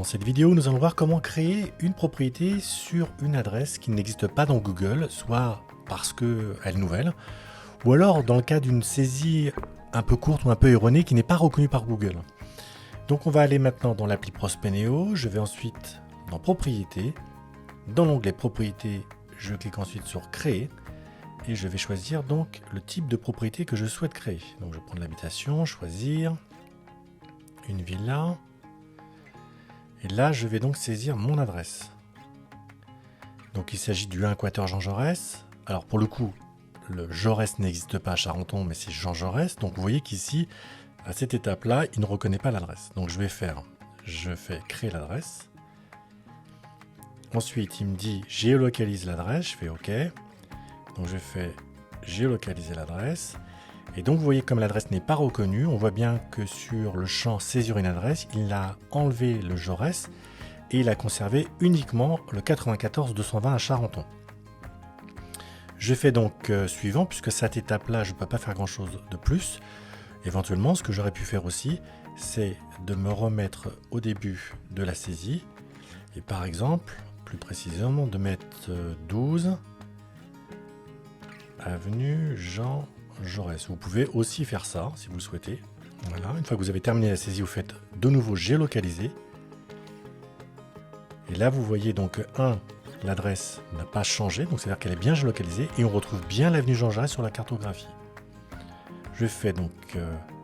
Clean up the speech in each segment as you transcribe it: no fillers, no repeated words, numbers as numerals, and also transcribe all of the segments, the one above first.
Dans cette vidéo, nous allons voir comment créer une propriété sur une adresse qui n'existe pas dans Google, soit parce qu'elle est nouvelle, ou alors dans le cas d'une saisie un peu courte ou un peu erronée qui n'est pas reconnue par Google. Donc on va aller maintenant dans l'appli Prospeneo, je vais ensuite dans Propriétés, dans l'onglet Propriétés, je clique ensuite sur Créer, et je vais choisir donc le type de propriété que je souhaite créer. Donc je vais prendre l'habitation, choisir une villa. Et là, je vais donc saisir mon adresse. Donc il s'agit du 1 Quater Jean Jaurès. Alors pour le coup, le Jaurès n'existe pas à Charenton, mais c'est Jean Jaurès. Donc vous voyez qu'ici, à cette étape-là, il ne reconnaît pas l'adresse. Donc je fais créer l'adresse. Ensuite, il me dit géolocalise l'adresse. Je fais OK. Donc je fais géolocaliser l'adresse. Et donc vous voyez comme l'adresse n'est pas reconnue, on voit bien que sur le champ saisir une adresse, il a enlevé le Jaurès et il a conservé uniquement le 94 220 à Charenton. Je fais donc suivant, puisque cette étape-là, je ne peux pas faire grand-chose de plus. Éventuellement, ce que j'aurais pu faire aussi, c'est de me remettre au début de la saisie. Et par exemple, plus précisément, de mettre 12 avenue Jean Jaurès. Vous pouvez aussi faire ça si vous le souhaitez. Voilà, une fois que vous avez terminé la saisie, vous faites de nouveau géolocaliser. Et là, vous voyez donc que l'adresse n'a pas changé, donc c'est-à-dire qu'elle est bien géolocalisée et on retrouve bien l'avenue Jean Jaurès sur la cartographie. Je fais donc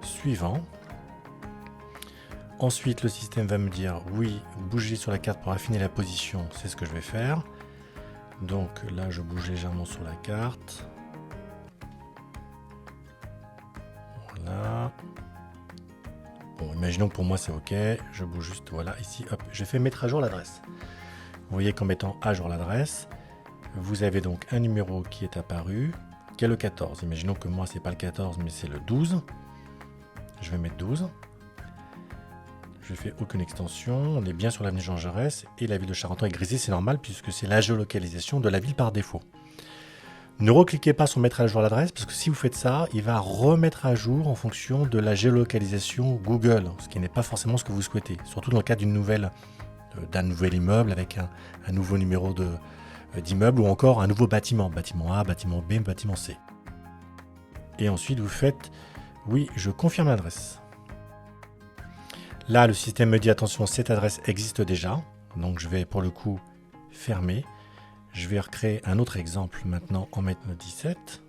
suivant. Ensuite, le système va me dire oui, bougez sur la carte pour affiner la position, c'est ce que je vais faire. Donc là, je bouge légèrement sur la carte. Voilà. Bon, imaginons que pour moi c'est OK. Je bouge juste, voilà, ici, hop, je fais mettre à jour l'adresse. Vous voyez qu'en mettant à jour l'adresse, vous avez donc un numéro qui est apparu, qui est le 14. Imaginons que moi c'est pas le 14, mais c'est le 12. Je vais mettre 12. Je fais aucune extension. On est bien sur l'avenue Jean Jaurès et la ville de Charenton est grisée, c'est normal puisque c'est la géolocalisation de la ville par défaut. Ne recliquez pas sur mettre à jour l'adresse parce que si vous faites ça, il va remettre à jour en fonction de la géolocalisation Google, ce qui n'est pas forcément ce que vous souhaitez, surtout dans le cas d'un nouvel immeuble avec un nouveau numéro d'immeuble ou encore un nouveau bâtiment, bâtiment A, bâtiment B, bâtiment C. Et ensuite vous faites oui, je confirme l'adresse. Là, le système me dit attention, cette adresse existe déjà, donc je vais pour le coup fermer. Je vais recréer un autre exemple maintenant en mettant le 17.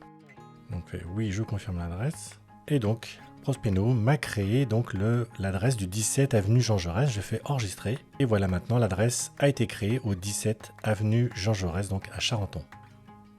Donc oui, je confirme l'adresse. Et donc, Prospeneo m'a créé donc l'adresse du 17 avenue Jean Jaurès. Je fais enregistrer. Et voilà maintenant, l'adresse a été créée au 17 avenue Jean Jaurès, donc à Charenton.